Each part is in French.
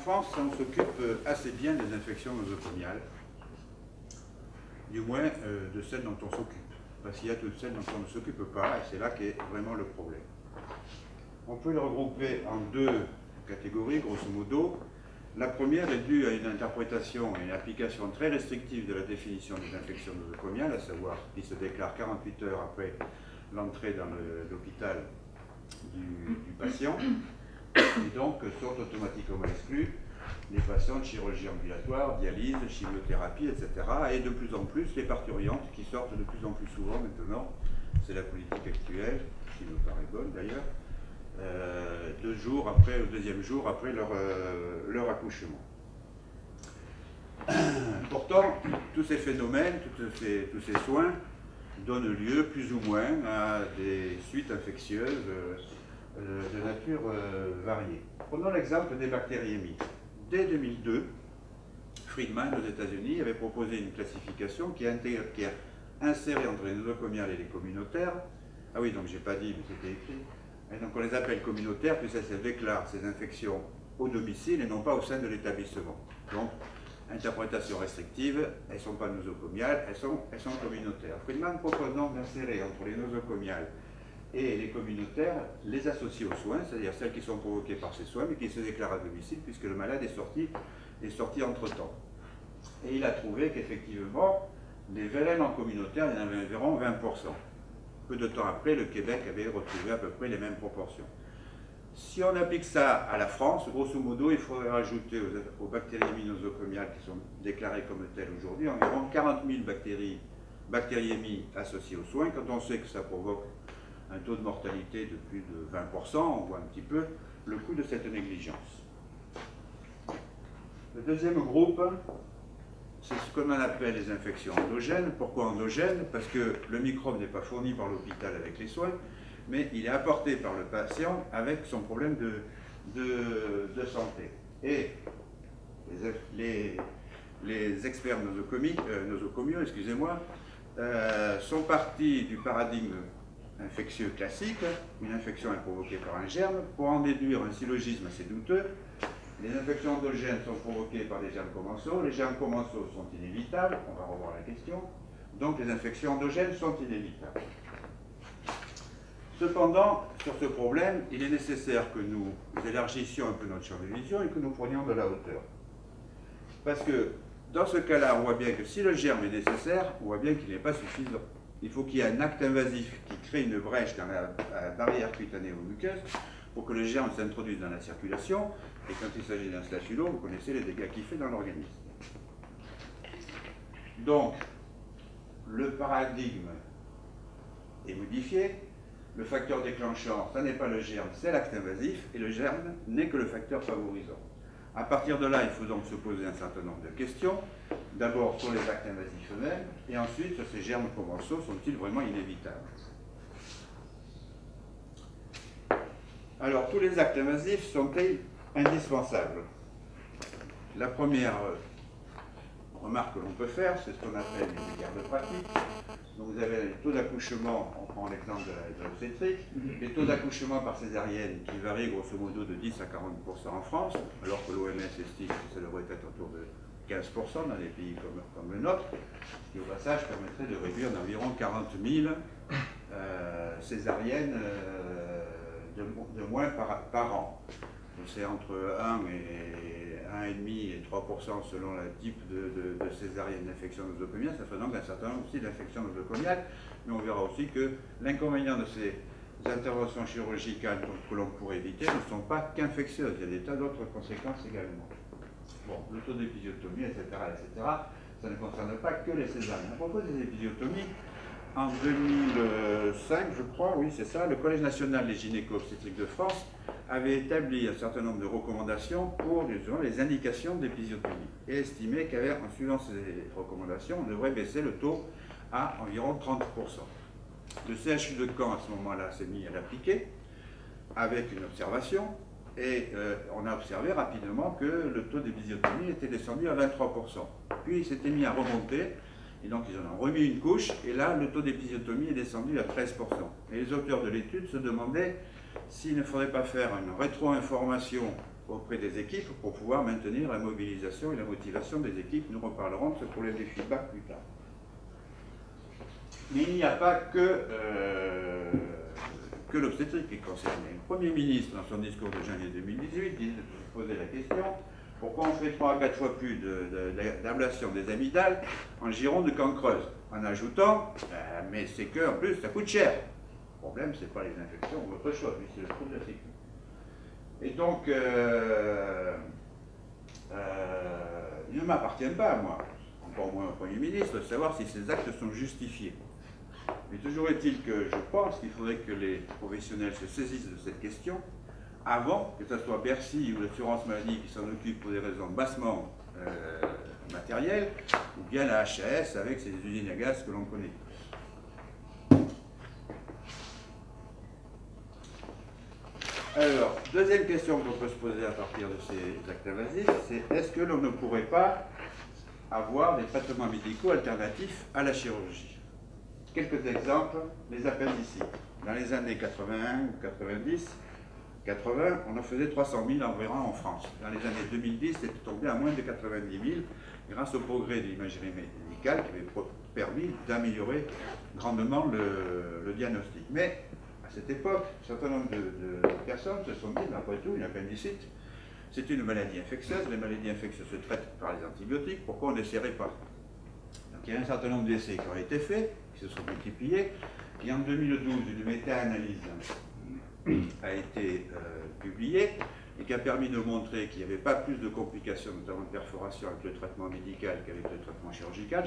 France, on s'occupe assez bien des infections nosocomiales, du moins de celles dont on s'occupe. Parce qu'il y a toutes celles dont on ne s'occupe pas, et c'est là qu'est vraiment le problème. On peut le regrouper en deux catégories, grosso modo. La première est due à une interprétation et une application très restrictive de la définition des infections nosocomiales, à savoir qui se déclare 48 heures après l'entrée dans l'hôpital du patient, et donc sont automatiquement exclus les patients de chirurgie ambulatoire, dialyse, chimiothérapie, etc. Et de plus en plus les parturientes qui sortent de plus en plus souvent maintenant, c'est la politique actuelle, qui me paraît bonne d'ailleurs, 2 jours après, le deuxième jour après leur accouchement. Pourtant, tous ces phénomènes, tous ces soins donnent lieu plus ou moins à des suites infectieuses de nature variée. Prenons l'exemple des bactériémies. Dès 2002, Friedman aux États-Unis avait proposé une classification qui a inséré entre les nosocomiales et les communautaires. Ah oui, donc j'ai pas dit, mais c'était écrit. Et donc on les appelle communautaires puisqu'elles se déclarent ces infections au domicile et non pas au sein de l'établissement. Donc, interprétation restrictive, elles ne sont pas nosocomiales, elles sont communautaires. Friedman propose donc d'insérer entre les nosocomiales et les communautaires les associés aux soins, c'est-à-dire celles qui sont provoquées par ces soins mais qui se déclarent à domicile puisque le malade est sorti entre-temps. Et il a trouvé qu'effectivement, les VLN en communautaire, il y en avait environ 20%. Peu de temps après, le Québec avait retrouvé à peu près les mêmes proportions. Si on applique ça à la France, grosso modo, il faudrait rajouter aux bactériémies nosocomiales qui sont déclarées comme telles aujourd'hui environ 40 000 bactériémies associées aux soins. Quand on sait que ça provoque un taux de mortalité de plus de 20%, on voit un petit peu le coût de cette négligence. Le deuxième groupe, c'est ce qu'on appelle les infections endogènes. Pourquoi endogènes? Parce que le microbe n'est pas fourni par l'hôpital avec les soins, mais il est apporté par le patient avec son problème de santé. Et les experts nosocomiaux, excusez-moi, sont partis du paradigme infectieux classique, une infection est provoquée par un germe, pour en déduire un syllogisme assez douteux. Les infections endogènes sont provoquées par des germes commensaux, les germes commensaux sont inévitables, on va revoir la question, donc les infections endogènes sont inévitables. Cependant, sur ce problème, il est nécessaire que nous élargissions un peu notre champ de vision et que nous prenions de la hauteur. Parce que dans ce cas-là, on voit bien que si le germe est nécessaire, on voit bien qu'il n'est pas suffisant. Il faut qu'il y ait un acte invasif qui crée une brèche dans la barrière cutanée ou muqueuse pour que le germe s'introduise dans la circulation. Et quand il s'agit d'un staphylo, vous connaissez les dégâts qu'il fait dans l'organisme. Donc, le paradigme est modifié. Le facteur déclenchant, ce n'est pas le germe, c'est l'acte invasif. Et le germe n'est que le facteur favorisant. À partir de là, il faut donc se poser un certain nombre de questions. D'abord sur les actes invasifs eux-mêmes, et ensuite sur ces germes commensaux, sont-ils vraiment inévitables? Alors, tous les actes invasifs sont-ils indispensables? La première remarque que l'on peut faire, c'est ce qu'on appelle une garde pratique. Donc vous avez les taux d'accouchement, on prend l'exemple de l'obstétrique, les taux d'accouchement par césarienne qui varient grosso modo de 10 à 40% en France, alors que l'OMS estime que ça devrait être autour de 15% dans des pays comme le nôtre, ce qui au passage permettrait de réduire d'environ 40 000 césariennes de moins par an. C'est entre 1 et 1,5 et 3% selon le type de césarienne d'infection nosocomiale. Ça fait donc un certain nombre aussi d'infections nosocomiales, mais on verra aussi que l'inconvénient de ces interventions chirurgicales que l'on pourrait éviter ne sont pas qu'infectieuses, il y a des tas d'autres conséquences également. Bon, le taux d'épisiotomie, etc., ça ne concerne pas que les césariennes. À propos des épisiotomies, en 2005, je crois, oui c'est ça, le Collège national des gynéco-obstétriques de France avait établi un certain nombre de recommandations pour les indications d'épisiotomie et estimé qu'en suivant ces recommandations, on devrait baisser le taux à environ 30%. Le CHU de Caen, à ce moment-là, s'est mis à l'appliquer avec une observation et on a observé rapidement que le taux d'épisiotomie était descendu à 23%. Puis il s'était mis à remonter. Et donc ils en ont remis une couche, et là le taux d'épisiotomie est descendu à 13%. Et les auteurs de l'étude se demandaient s'il ne faudrait pas faire une rétro-information auprès des équipes pour pouvoir maintenir la mobilisation et la motivation des équipes. Nous reparlerons de ce problème des feedbacks plus tard. Mais il n'y a pas que l'obstétrique qui est concernée. Le Premier ministre, dans son discours de janvier 2018, posait la question: pourquoi on fait 3 à 4 fois plus d'ablation des amygdales en giron de cancreuse? En ajoutant, mais c'est que en plus ça coûte cher. Le problème, c'est pas les infections ou autre chose, mais c'est le coût de la sécurité. Et donc, il ne m'appartient pas, moi, encore moins au Premier ministre, de savoir si ces actes sont justifiés. Mais toujours est-il que je pense qu'il faudrait que les professionnels se saisissent de cette question avant que ce soit Bercy ou l'assurance maladie qui s'en occupe pour des raisons bassement matérielles, ou bien la HAS avec ses usines à gaz que l'on connaît. Alors, deuxième question qu'on peut se poser à partir de ces actes invasifs, c'est est-ce que l'on ne pourrait pas avoir des traitements médicaux alternatifs à la chirurgie? Quelques exemples, les appendicites. Dans les années 81 ou 80, on en faisait 300 000 environ en France. Dans les années 2010, c'était tombé à moins de 90 000 grâce au progrès de l'imagerie médicale qui avait permis d'améliorer grandement le diagnostic. Mais à cette époque, un certain nombre de personnes se sont dit, mais après tout, une appendicite, c'est une maladie infectieuse. Les maladies infectieuses se traitent par les antibiotiques. Pourquoi on n'essaierait pas? Donc il y a un certain nombre d'essais qui ont été faits, qui se sont multipliés. Et en 2012, une méta-analyse a été publiée et qui a permis de montrer qu'il n'y avait pas plus de complications, notamment de perforation avec le traitement médical qu'avec le traitement chirurgical.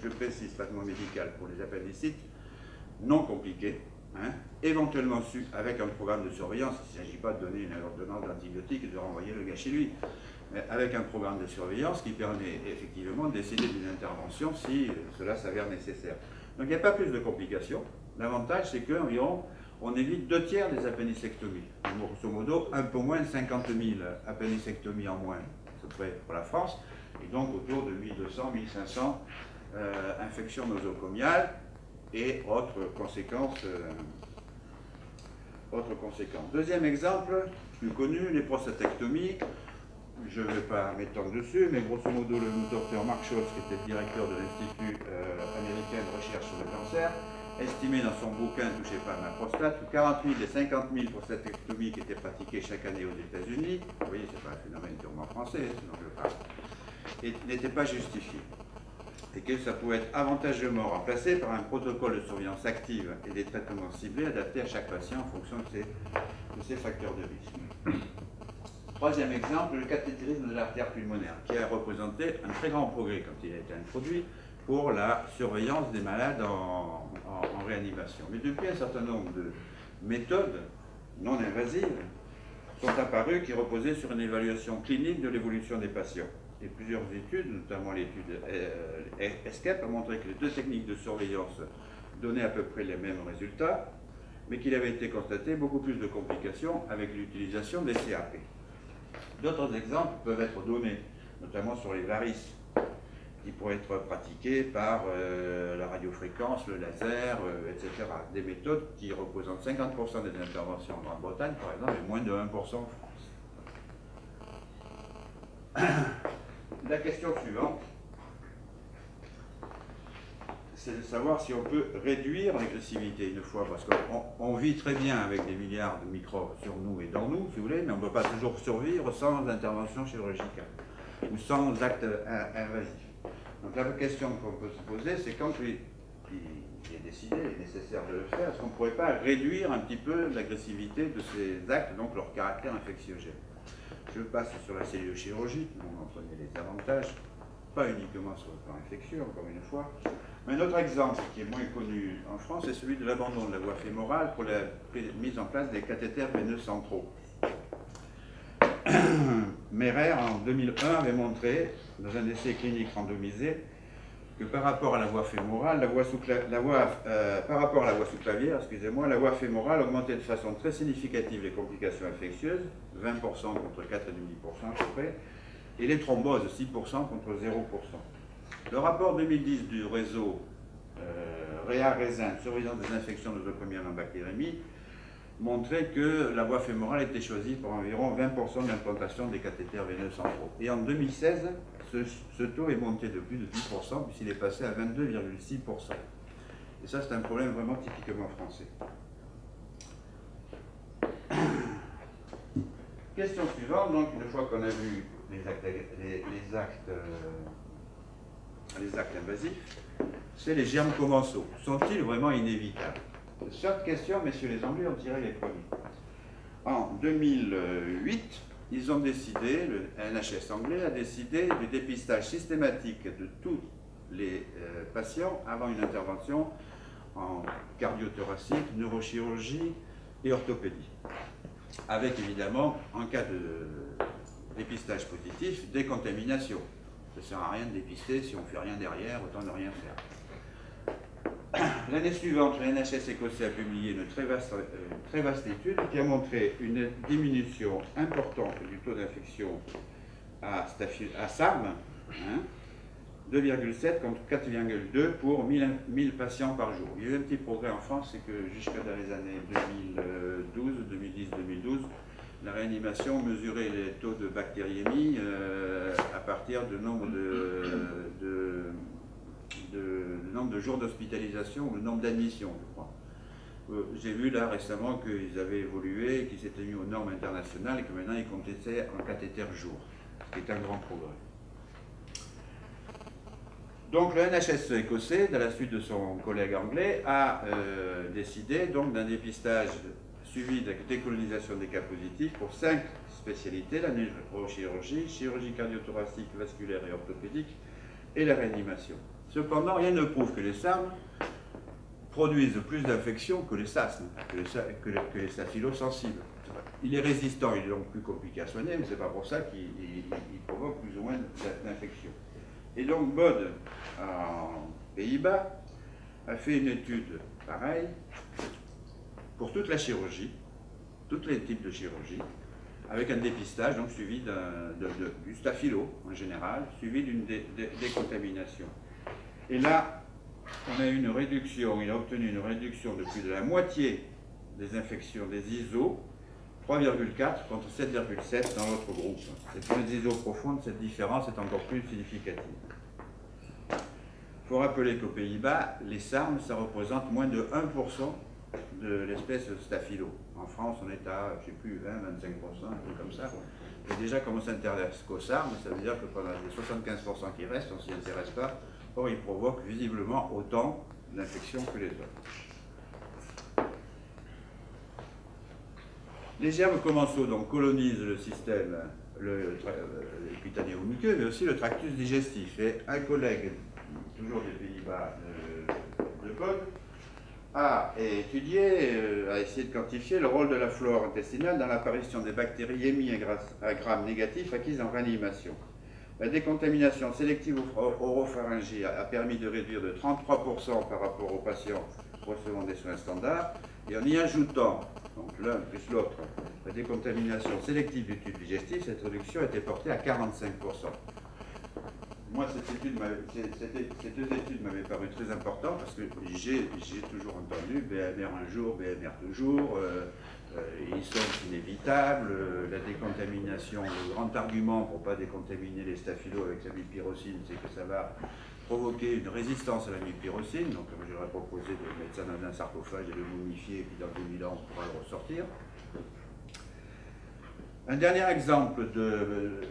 Je précise traitement médical pour les appendicites non compliqués, hein, éventuellement avec un programme de surveillance. Il ne s'agit pas de donner une ordonnance d'antibiotiques et de renvoyer le gars chez lui, mais avec un programme de surveillance qui permet effectivement de décider d'une intervention si cela s'avère nécessaire. Donc il n'y a pas plus de complications. L'avantage, c'est qu'environ on évite 2 tiers des appendicectomies. Grosso modo, un peu moins de 50 000 appendicectomies en moins, à peu près pour la France, et donc autour de 1200, 1500 infections nosocomiales et autres conséquences. Deuxième exemple, plus connu, les prostatectomies. Je ne vais pas m'étendre dessus, mais grosso modo, le docteur Mark Scholz, qui était directeur de l'Institut américain de recherche sur le cancer, estimé dans son bouquin « Touchez pas à ma prostate » que 40 000 des 50 000 prostatectomies qui étaient pratiquées chaque année aux États-Unis, vous voyez, ce n'est pas un phénomène purement français, sinon je parle, n'étaient pas justifiés. Et que ça pouvait être avantageusement remplacé par un protocole de surveillance active et des traitements ciblés adaptés à chaque patient en fonction de ses facteurs de risque. Troisième exemple, le cathétérisme de l'artère pulmonaire, qui a représenté un très grand progrès quand il a été introduit pour la surveillance des malades en réanimation. Mais depuis, un certain nombre de méthodes non invasives sont apparues qui reposaient sur une évaluation clinique de l'évolution des patients. Et plusieurs études, notamment l'étude ESCAPE, ont montré que les 2 techniques de surveillance donnaient à peu près les mêmes résultats, mais qu'il avait été constaté beaucoup plus de complications avec l'utilisation des CAP. D'autres exemples peuvent être donnés, notamment sur les varices, qui pourraient être pratiquées par la radiofréquence, le laser, etc. Des méthodes qui représentent 50% des interventions en Grande-Bretagne, par exemple, et moins de 1% en France. La question suivante, c'est de savoir si on peut réduire l'agressivité une fois, parce qu'on vit très bien avec des milliards de microbes sur nous et dans nous, si vous voulez, mais on ne peut pas toujours survivre sans intervention chirurgicale ou sans acte invasif. Donc la question qu'on peut se poser, c'est quand il est décidé, il est nécessaire de le faire, est-ce qu'on ne pourrait pas réduire un petit peu l'agressivité de ces actes, donc leur caractère infectiogène? Je passe sur la cellullochirurgie, on en connaît les avantages, pas uniquement sur le plan infectieux, encore une fois. Mais un autre exemple qui est moins connu en France, c'est celui de l'abandon de la voie fémorale pour la mise en place des cathéters veineux centraux. Merer, en 2001, avait montré, dans un essai clinique randomisé, que par rapport à la voie fémorale, par rapport à la voie sous-clavière, excusez-moi, la voie fémorale augmentait de façon très significative les complications infectieuses, 20% contre 4,5% à peu près, et les thromboses, 6% contre 0%. Le rapport 2010 du réseau REA-RESIN, surveillance des infections nosocomiales en bactériémie, montrait que la voie fémorale était choisie pour environ 20% de l'implantation des cathéters veineux centraux. Et en 2016, ce taux est monté de plus de 10%, puisqu'il est passé à 22,6%. Et ça, c'est un problème vraiment typiquement français. Question suivante, donc une fois qu'on a vu les actes invasifs, c'est les germes commensaux. Sont-ils vraiment inévitables? Cette question, messieurs les Anglais ont tiré les premiers. En 2008, ils ont décidé, le NHS anglais a décidé du dépistage systématique de tous les patients avant une intervention en cardiothoracique, neurochirurgie et orthopédie. Avec évidemment, en cas de dépistage positif, des contaminations. Ça ne sert à rien de dépister si on ne fait rien derrière, autant ne rien faire. L'année suivante, le NHS écossais a publié une très vaste étude qui a montré une diminution importante du taux d'infection à SARM, 2,7 contre 4,2 pour 1000 patients par jour. Il y a eu un petit progrès en France, c'est que jusqu'à dans les années 2010-2012, la réanimation mesurait les taux de bactériémie à partir du nombre de jours d'hospitalisation, le nombre d'admissions, je crois. J'ai vu là récemment qu'ils avaient évolué, qu'ils s'étaient mis aux normes internationales et que maintenant ils comptaient en cathéter jour, ce qui est un grand progrès. Donc le NHS écossais, dans la suite de son collègue anglais, a décidé donc d'un dépistage suivi de décolonisation des cas positifs pour 5 spécialités, la neurochirurgie, chirurgie cardiothoracique, vasculaire et orthopédique, et la réanimation. Cependant, rien ne prouve que les SARM produisent plus d'infections que les SASM, que les staphylosensibles. Il est résistant, il est donc plus compliqué à soigner, mais ce n'est pas pour ça qu'il provoque plus ou moins d'infections. Et donc Bode, en Pays-Bas, a fait une étude pareille pour toute la chirurgie, tous les types de chirurgie, avec un dépistage donc, suivi du staphylo en général, suivi d'une décontamination. Et là, on a eu une réduction, il a obtenu une réduction de plus de la moitié des infections des ISO, 3,4 contre 7,7 dans l'autre groupe. Et pour les ISO profondes, cette différence est encore plus significative. Il faut rappeler qu'aux Pays-Bas, les SARM, ça représente moins de 1% de l'espèce staphylo. En France, on est à, je ne sais plus, 20, 25%, un peu comme ça. Et déjà, comme on s'intéresse qu'aux SARM, ça veut dire que pendant les 75% qui restent, on ne s'y intéresse pas. Or, ils provoquent visiblement autant d'infections que les autres. Les germes commensaux donc, colonisent le système cutanéo-muqueux, mais aussi le tractus digestif. Et un collègue, toujours des Pays-Bas de Bode, a étudié, a essayé de quantifier le rôle de la flore intestinale dans l'apparition des bactéries émis à Gram négatifs acquises en réanimation. La décontamination sélective oropharyngée a permis de réduire de 33% par rapport aux patients recevant des soins standards, et en y ajoutant, donc l'un plus l'autre, la décontamination sélective du tube digestif, cette réduction était portée à 45%. Moi, ces deux études m'avaient paru très importantes parce que j'ai toujours entendu BMR un jour, BMR toujours, ils sont inévitables, la décontamination, le grand argument pour ne pas décontaminer les staphylos avec la mupirocine, c'est que ça va provoquer une résistance à la mupirocine, donc j'aurais proposé de mettre ça dans un sarcophage et de le momifier, et puis dans 2000 ans on pourra le ressortir. Un dernier exemple de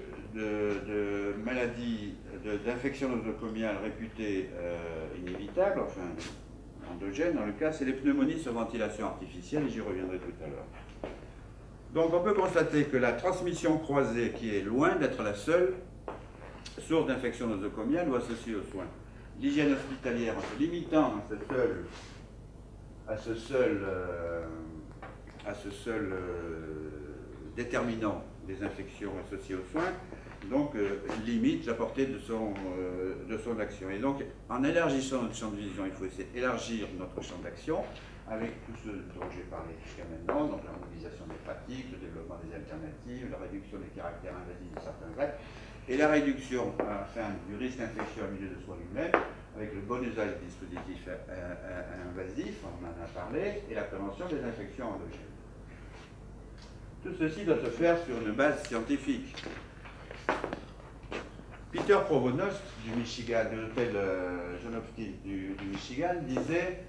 maladie, d'infection nosocomiale réputée inévitable, enfin endogène dans le cas, c'est les pneumonies sur ventilation artificielle, et j'y reviendrai tout à l'heure. Donc on peut constater que la transmission croisée, qui est loin d'être la seule source d'infection nosocomiale ou associée aux soins, l'hygiène hospitalière en se limitant à ce seul déterminant des infections associées aux soins, donc limite la portée de son action. Et donc, en élargissant notre champ de vision, il faut essayer d'élargir notre champ d'action avec tout ce dont j'ai parlé jusqu'à maintenant, donc la mobilisation des pratiques, le développement des alternatives, la réduction des caractères invasifs de certains actes, et la réduction du risque d'infection au milieu de soi lui-même, avec le bon usage des dispositifs invasifs, on en a parlé, et la prévention des infections endogènes. Tout ceci doit se faire sur une base scientifique. Peter Provost du Michigan, de l'hôtel John Hopkins du Michigan, disait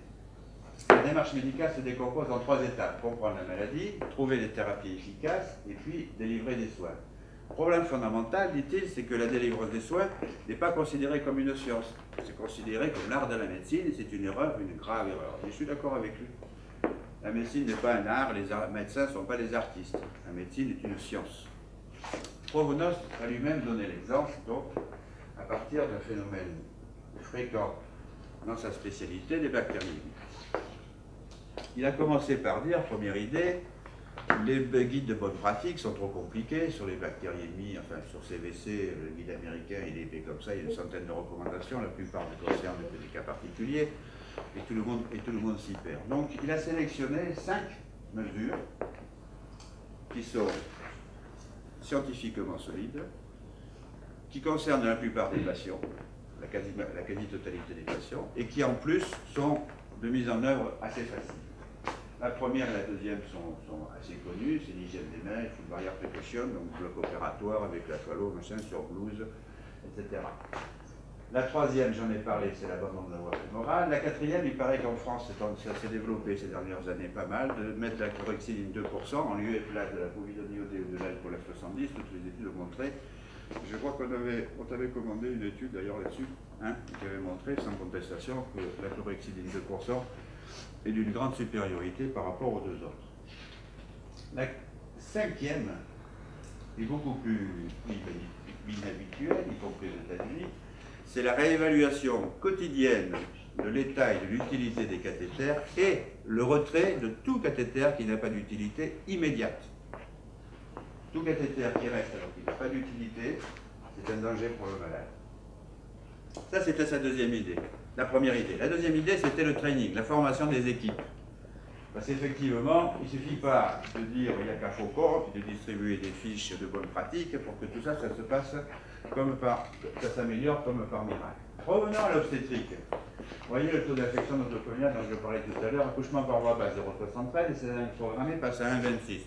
que la démarche médicale se décompose en 3 étapes. Comprendre la maladie, trouver des thérapies efficaces et puis délivrer des soins. Le problème fondamental, dit-il, c'est que la délivrance des soins n'est pas considérée comme une science. C'est considéré comme l'art de la médecine et c'est une erreur, une grave erreur. Et je suis d'accord avec lui. La médecine n'est pas un art, les médecins ne sont pas des artistes. La médecine est une science. Provost a lui-même donné l'exemple, donc, à partir d'un phénomène fréquent dans sa spécialité des bactériémies. Il a commencé par dire, première idée, les guides de bonne pratique sont trop compliqués sur les bactériémies, enfin sur CVC, le guide américain il est épais comme ça, il y a une centaine de recommandations, la plupart ne concernent que des cas particuliers, et tout le monde s'y perd. Donc il a sélectionné 5 mesures qui sont scientifiquement solides, qui concernent la plupart des patients, la quasi-totalité des patients, et qui en plus sont de mise en œuvre assez faciles. La première et la deuxième sont assez connues, c'est l'hygiène des mains, il faut une barrière précaution, donc bloc opératoire avec la toile, machin, sur blouse, etc. La troisième, j'en ai parlé, c'est l'abandon de la voie fémorale. La quatrième, il paraît qu'en France, ça s'est développé ces dernières années pas mal, de mettre la chlorhexidine 2% en lieu et place de la povidone-iodée ou de l'alcool F70, toutes les études ont montré. Je crois qu'on t'avait commandé une étude d'ailleurs là-dessus, hein, qui avait montré sans contestation que la chlorhexidine 2% est d'une grande supériorité par rapport aux deux autres. La cinquième est beaucoup plus inhabituelle, y compris aux États-Unis, c'est la réévaluation quotidienne de l'état et de l'utilité des cathéters et le retrait de tout cathéter qui n'a pas d'utilité immédiate. Tout cathéter qui reste alors qu'il n'a pas d'utilité, c'est un danger pour le malade. Ça, c'était sa deuxième idée, la première idée. La deuxième idée, c'était le training, la formation des équipes. Parce qu'effectivement, il ne suffit pas de dire il n'y a qu'à Faucon, puis de distribuer des fiches de bonnes pratiques pour que tout ça, ça se passe ça s'améliore comme par miracle. Revenons à l'obstétrique. Vous voyez le taux d'infection nosocomiale dont je parlais tout à l'heure, accouchement par voie basse 0,73 et césarienne programmée passe à 1,26. Si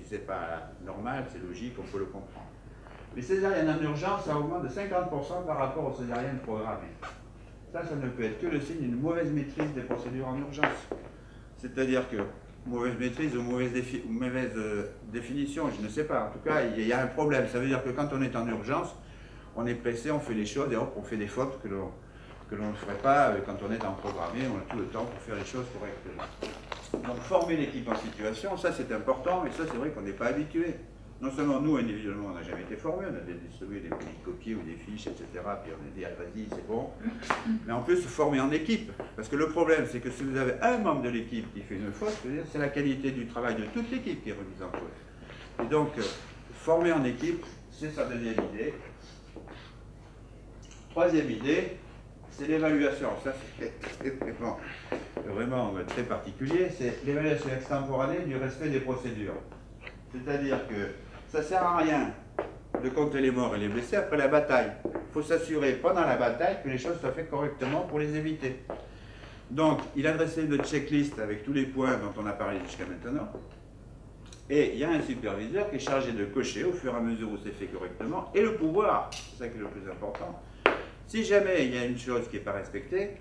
ce n'est pas normal, c'est logique, on peut le comprendre. Les césariennes en urgence, ça augmente de 50% par rapport aux césariennes programmées. Ça ne peut être que le signe d'une mauvaise maîtrise des procédures en urgence. C'est-à-dire que mauvaise maîtrise ou mauvaise définition, je ne sais pas. En tout cas, il y a un problème. Ça veut dire que quand on est en urgence, on est pressé, on fait les choses et hop, on fait des fautes que l'on ne ferait pas quand on est en programmé. On a tout le temps pour faire les choses correctement. Donc former l'équipe en situation, ça c'est important, et ça c'est vrai qu'on n'est pas habitué. Non seulement nous, individuellement, on n'a jamais été formés, on a distribué des petits copiers ou des fiches, etc. Puis on a dit, ah vas-y, c'est bon. Mais en plus, former en équipe. Parce que le problème, c'est que si vous avez un membre de l'équipe qui fait une faute, c'est la qualité du travail de toute l'équipe qui est remise en cause. Et donc, former en équipe, c'est sa deuxième idée. Troisième idée, c'est l'évaluation. Ça, c'est vraiment très particulier. C'est l'évaluation extemporanée du respect des procédures. C'est-à-dire que ça ne sert à rien de compter les morts et les blessés après la bataille. Il faut s'assurer pendant la bataille que les choses soient faites correctement pour les éviter. Donc, il a dressé une checklist avec tous les points dont on a parlé jusqu'à maintenant. Et il y a un superviseur qui est chargé de cocher au fur et à mesure où c'est fait correctement. Et le pouvoir, c'est ça qui est le plus important. Si jamais il y a une chose qui n'est pas respectée,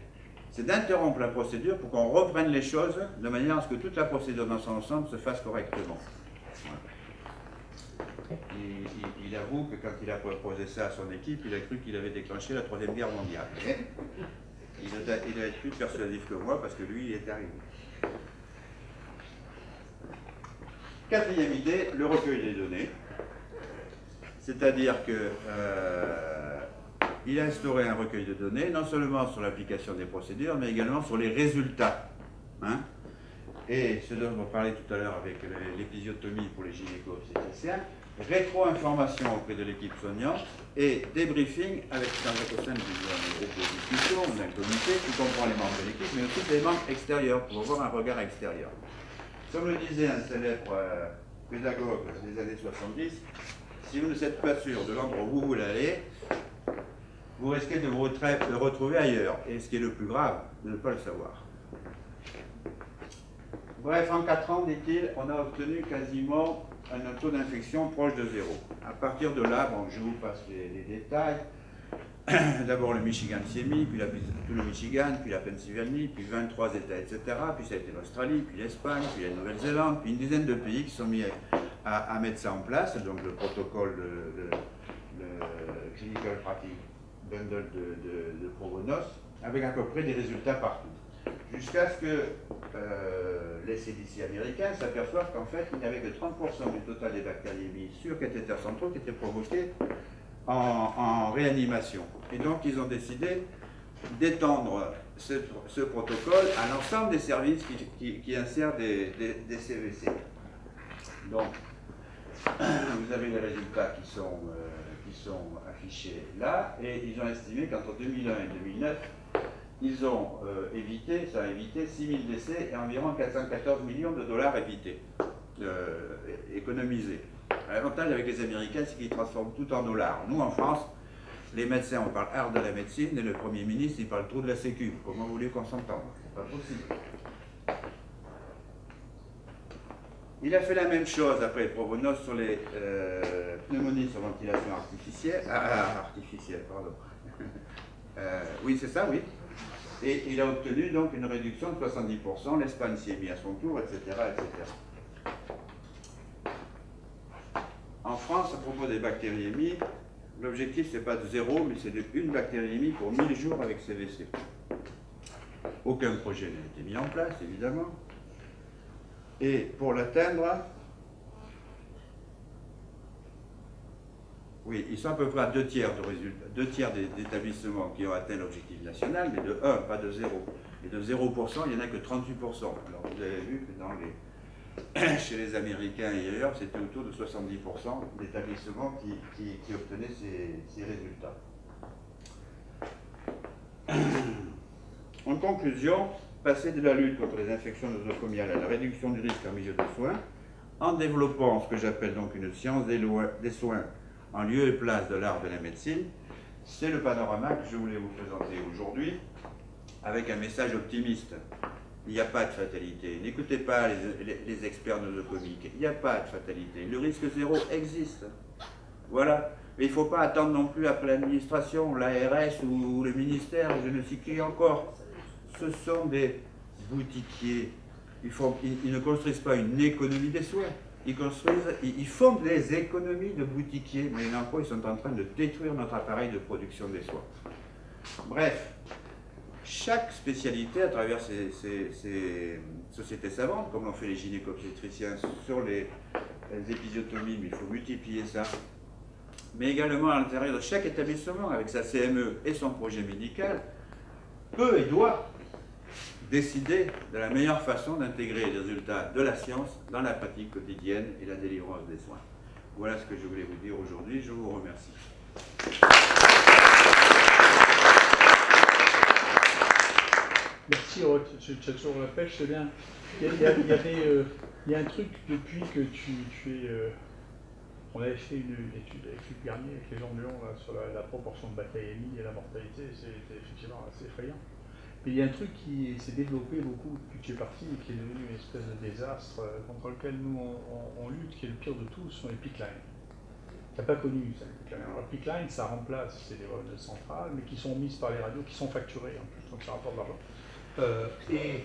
c'est d'interrompre la procédure pour qu'on reprenne les choses de manière à ce que toute la procédure dans son ensemble se fasse correctement. Il avoue que quand il a proposé ça à son équipe, il a cru qu'il avait déclenché la Troisième Guerre mondiale. Il a été plus persuasif que moi parce que lui, il est arrivé. Quatrième idée, le recueil des données. C'est-à-dire qu'il a instauré un recueil de données, non seulement sur l'application des procédures, mais également sur les résultats. Hein? Et ce dont on parlait tout à l'heure avec l'épisiotomie pour les gynéco-obstétriciens, rétro-information auprès de l'équipe soignante et débriefing au sein d'un groupe de discussion, d'un comité qui comprend les membres de l'équipe, mais aussi les membres extérieurs pour avoir un regard extérieur. Comme le disait un célèbre pédagogue des années 70, si vous ne êtes pas sûr de l'endroit où vous voulez aller, vous risquez de vous retrouver ailleurs. Et ce qui est le plus grave, de ne pas le savoir. Bref, en 4 ans, dit-il, on a obtenu quasiment un taux d'infection proche de 0. À partir de là, bon, je vous passe les détails. D'abord le Michigan s'y est mis, puis tout le Michigan, puis la Pennsylvanie, puis 23 États, etc. Puis ça a été l'Australie, puis l'Espagne, puis la Nouvelle-Zélande, puis une dizaine de pays qui sont mis à mettre ça en place, donc le protocole, le Clinical Practice Bundle de Provonos, avec à peu près des résultats partout. Jusqu'à ce que les CDC américains s'aperçoivent qu'en fait, il n'y avait que 30% du total des bactériémies sur cathéters centraux qui étaient provoqués en réanimation. Et donc, ils ont décidé d'étendre ce protocole à l'ensemble des services qui insèrent des CVC. Donc, vous avez les résultats qui sont affichés là, et ils ont estimé qu'entre 2001 et 2009, ils ont ça a évité 6 000 décès et environ 414 millions de dollars économisés. L'avantage avec les Américains, c'est qu'ils transforment tout en dollars. Nous, en France, les médecins, on parle art de la médecine, et le Premier ministre, il parle trop de la Sécu. Comment vous voulez qu'on s'entende? C'est pas possible. Il a fait la même chose après Provonos sur les pneumonies sur ventilation artificielle. Pardon. Oui, c'est ça, oui. Et il a obtenu donc une réduction de 70%, l'Espagne s'y est mise à son tour, etc., etc. En France, à propos des bactériémies, l'objectif c'est pas de 0, mais c'est de 1 bactériémie pour 1000 jours avec CVC. Aucun projet n'a été mis en place, évidemment. Et pour l'atteindre, oui, ils sont à peu près à 2 tiers de résultats, 2 tiers des établissements qui ont atteint l'objectif national, mais de 1, pas de 0. Et de 0%, il n'y en a que 38%. Alors vous avez vu que chez les Américains et ailleurs, c'était autour de 70% d'établissements qui obtenaient ces résultats. En conclusion, passer de la lutte contre les infections nosocomiales à la réduction du risque en milieu de soins, en développant ce que j'appelle donc une science des soins en lieu et place de l'art de la médecine, c'est le panorama que je voulais vous présenter aujourd'hui, avec un message optimiste. Il n'y a pas de fatalité. N'écoutez pas les experts nosocomiques. Il n'y a pas de fatalité. Le risque 0 existe. Voilà. Mais il ne faut pas attendre non plus après l'administration, l'ARS ou le ministère, je ne sais qui encore. Ce sont des boutiquiers. Ils ne construisent pas une économie des soins. Ils font des économies de boutiquiers, mais n'importe, ils sont en train de détruire notre appareil de production des soins. Bref, chaque spécialité, à travers ces sociétés savantes, comme l'ont fait les gynéco-obstétriciens sur les épisiotomies, mais il faut multiplier ça, mais également à l'intérieur de chaque établissement, avec sa CME et son projet médical, peut et doit décider de la meilleure façon d'intégrer les résultats de la science dans la pratique quotidienne et la délivrance des soins. Voilà ce que je voulais vous dire aujourd'hui. Je vous remercie. Merci, tu as toujours la pêche, c'est bien. Il y a un truc depuis que tu es... on avait fait une étude avec Luc Garnier, avec les gens de Lyon, là, sur la proportion de bactériémie et la mortalité, c'était effectivement assez effrayant. Mais il y a un truc qui s'est développé beaucoup depuis que tu es parti et qui est devenu une espèce de désastre contre lequel nous on lutte, qui est le pire de tous, sont les pipelines. Tu n'as pas connu ça, les pipelines. Alors, les pipelines, ça remplace ces vols centrales, mais qui sont mises par les radios, qui sont facturées en plus, donc ça rapporte de l'argent. Et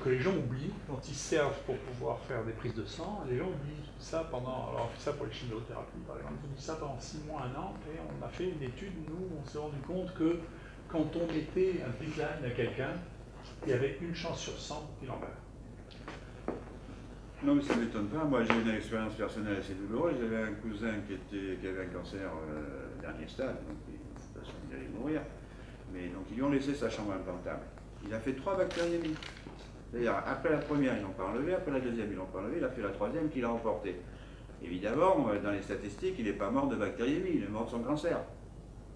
que les gens oublient quand ils servent pour pouvoir faire des prises de sang, les gens oublient ça pendant, alors on fait ça pour les chimiothérapies par exemple, on dit ça pendant 6 mois, 1 an, et on a fait une étude, nous, on s'est rendu compte que quand on mettait un pipeline à quelqu'un, il y avait 1 chance sur 100 qu'il en meure. Non, mais ça ne m'étonne pas. Moi, j'ai une expérience personnelle assez douloureuse. J'avais un cousin qui avait un cancer dernier stade, donc de toute façon, il allait mourir. Mais donc, ils lui ont laissé sa chambre implantable. Il a fait 3 bactériémies. C'est-à-dire, après la première, ils l'ont pas enlevé, après la deuxième, ils l'ont pas enlevé, il a fait la troisième qu'il a emportée. Évidemment, dans les statistiques, il n'est pas mort de bactériémie, il est mort de son cancer.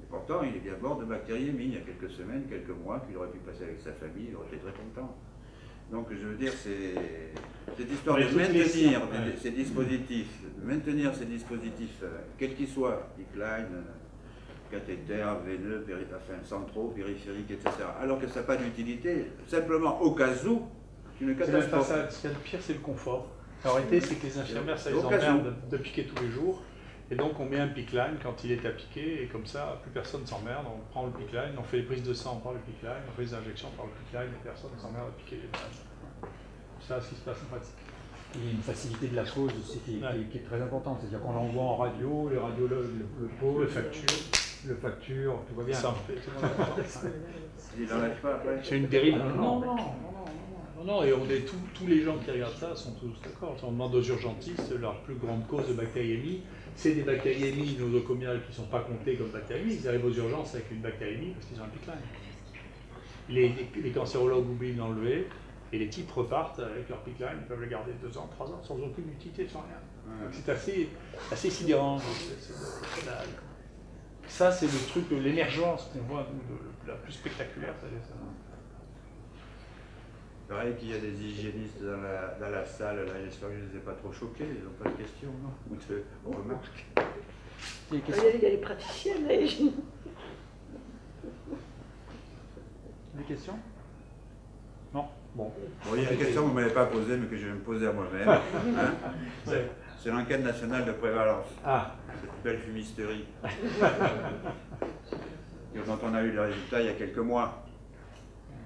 Et pourtant, il est bien mort de bactériémie il y a quelques semaines, quelques mois, qu'il aurait pu passer avec sa famille, il aurait été très content. Donc, je veux dire, c'est cette histoire de maintenir ces dispositifs, quels qu'ils soient, pipeline, cathéter, veineux, centraux, périphériques, etc. Alors que ça n'a pas d'utilité, simplement au cas où une C'est même pas catastrophe. ça. Ce qu'il y a de pire, c'est le confort. La réalité, c'est que les infirmières, ça les L'occasion. emmerde de piquer tous les jours. Et donc, on met un pick line quand il est à piquer, et comme ça, plus personne s'emmerde. On prend le pick line, on fait les prises de sang par le pick line, on fait les injections par le pick line, et personne ne s'emmerde à piquer les malades. C'est ça ce qui se passe en pratique. Il y a une facilité de la chose aussi qui Ouais. est très importante. C'est-à-dire qu'on l'envoie en radio, les radiologues le posent, le facture, tout va bien. Ça en fait tout le monde attend. Il n'enlève pas après. C'est une dérive. Ah, Non, et tous les gens qui regardent ça sont tous d'accord. Si on demande aux urgentistes, leur plus grande cause de bactériémie, c'est des bactériémies nosocomiales qui ne sont pas comptées comme bactériémies. Ils arrivent aux urgences avec une bactériémie parce qu'ils ont un pick line. Les cancérologues oublient de l'enlever, et les types repartent avec leur pick line, ils peuvent le garder 2 ans, 3 ans, sans aucune utilité, sans rien. Donc c'est assez sidérant. Ça, c'est le truc, l'émergence qu'on voit, nous, la plus spectaculaire, c'est ça. C'est vrai qu'il y a des hygiénistes dans la salle, là, j'espère que je ne les ai pas trop choqués, ils n'ont pas de questions, non? On remarque. Des Il questions, y a les praticiennes, là, des questions? Non? Bon. Bon, il y a une question que vous ne m'avez pas posée, mais que je vais me poser à moi-même. Hein? C'est l'enquête nationale de prévalence. Ah, Cette belle fumisterie. Dont on a eu les résultats il y a quelques mois.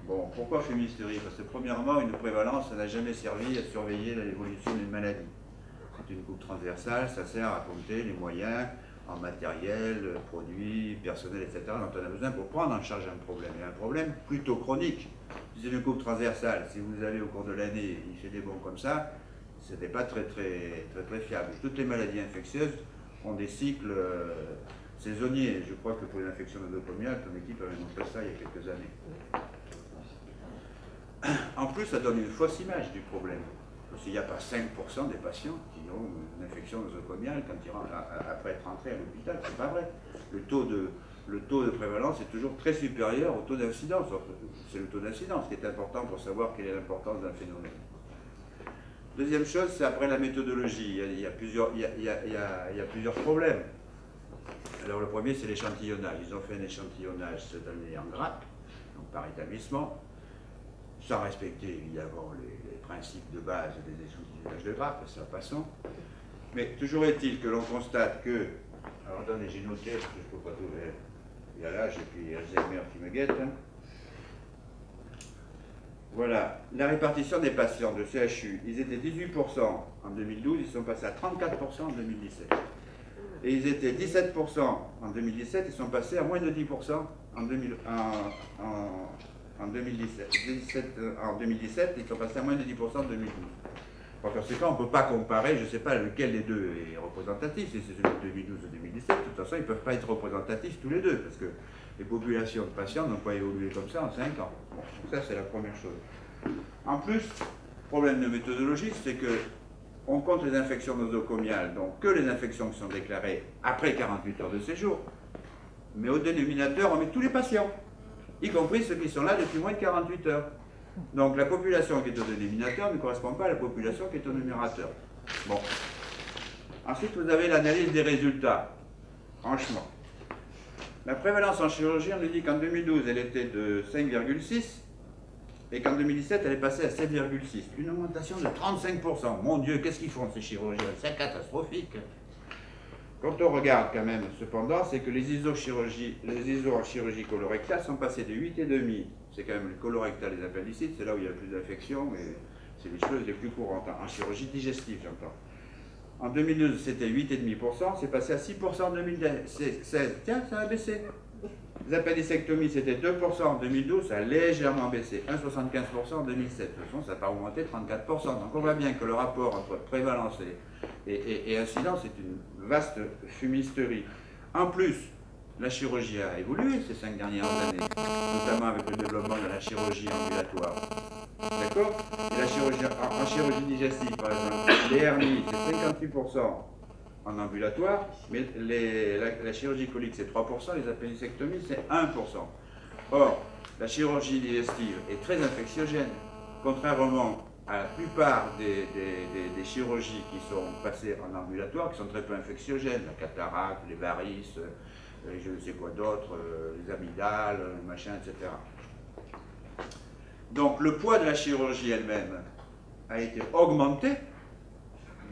Bon, pourquoi fumisterie? Parce que premièrement, une prévalence, ça n'a jamais servi à surveiller l'évolution d'une maladie. C'est une coupe transversale, ça sert à compter les moyens en matériel, produits, personnel, etc. dont on a besoin pour prendre en charge un problème. Et un problème plutôt chronique. Si c'est une coupe transversale, si vous avez au cours de l'année, il fait des bons comme ça, ce n'est pas très fiable. Toutes les maladies infectieuses ont des cycles saisonniers. Je crois que pour les infections nosocomiales, ton équipe avait montré ça il y a quelques années. En plus, ça donne une fausse image du problème. Parce qu'il n'y a pas 5% des patients qui ont une infection nosocomiale quand ils rentrent, après être rentrés à l'hôpital. C'est pas vrai. Le taux de prévalence est toujours très supérieur au taux d'incidence. C'est le taux d'incidence qui est important pour savoir quelle est l'importance d'un phénomène. Deuxième chose, c'est après la méthodologie. Il y a plusieurs problèmes. Alors le premier, c'est l'échantillonnage. Ils ont fait un échantillonnage cette année en grappe, donc par établissement, sans respecter évidemment les principes de base des échantillonnages de grappe, ça passons. Mais toujours est-il que l'on constate que, alors attendez, j'ai noté, parce que je ne peux pas trouver, il y a l'âge et puis Alzheimer qui me guette. Hein. Voilà, la répartition des patients de CHU, ils étaient 18% en 2012, ils sont passés à 34% en 2017. Et ils étaient 17% en 2017, ils sont passés à moins de 10% en 2017. En 2017, ils sont passés à moins de 10% en 2012. Par conséquent, on ne peut pas comparer, je ne sais pas lequel des deux est représentatif, si c'est celui de 2012 ou 2017, de toute façon, ils ne peuvent pas être représentatifs tous les deux, parce que les populations de patients n'ont pas évolué comme ça en 5 ans. Bon, ça, c'est la première chose. En plus, problème de méthodologie, c'est que on compte les infections nosocomiales, donc que les infections qui sont déclarées après 48 heures de séjour. Mais au dénominateur, on met tous les patients, y compris ceux qui sont là depuis moins de 48 heures. Donc la population qui est au dénominateur ne correspond pas à la population qui est au numérateur. Bon. Ensuite, vous avez l'analyse des résultats. Franchement. La prévalence en chirurgie, on nous dit qu'en 2012, elle était de 5,6 et qu'en 2017, elle est passée à 7,6. Une augmentation de 35%. Mon Dieu, qu'est-ce qu'ils font ces chirurgiens? C'est catastrophique. Quand on regarde quand même, cependant, c'est que les ISO en chirurgie colorectale sont passés de 8,5. C'est quand même le colorectal et les appendicites, c'est là où il y a le plus d'infections et c'est les choses les plus courantes. En chirurgie digestive, j'entends. En 2012, c'était 8,5%, c'est passé à 6% en 2016. Tiens, ça a baissé. Les appendicectomies, c'était 2% en 2012, ça a légèrement baissé. 1,75% en 2007. De toute façon, ça n'a pas augmenté 34%. Donc on voit bien que le rapport entre prévalence et incidence est une vaste fumisterie. En plus, la chirurgie a évolué ces 5 dernières années, notamment avec le développement de la chirurgie ambulatoire. D'accord? Et la chirurgie, en chirurgie digestive, par exemple, les hernies, c'est 58% en ambulatoire, mais la chirurgie colique, c'est 3%, les appendicectomies, c'est 1%. Or, la chirurgie digestive est très infectiogène, contrairement à la plupart des chirurgies qui sont passées en ambulatoire, qui sont très peu infectiogènes, la cataracte, les varices, je ne sais quoi d'autre, les amygdales, machin, etc. Donc le poids de la chirurgie elle-même a été augmenté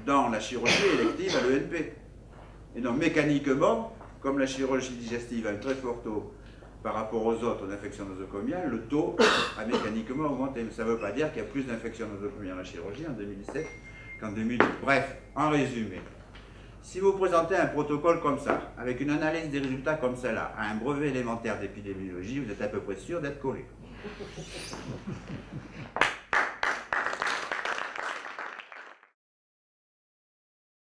dans la chirurgie élective à l'ENP. Et donc mécaniquement, comme la chirurgie digestive a un très fort taux par rapport aux autres d'infections nosocomiales, le taux a mécaniquement augmenté. Mais ça ne veut pas dire qu'il y a plus d'infections nosocomiales en chirurgie en 2017 qu'en 2008. Bref, en résumé, si vous présentez un protocole comme ça, avec une analyse des résultats comme celle-là, à un brevet élémentaire d'épidémiologie, vous êtes à peu près sûr d'être collé.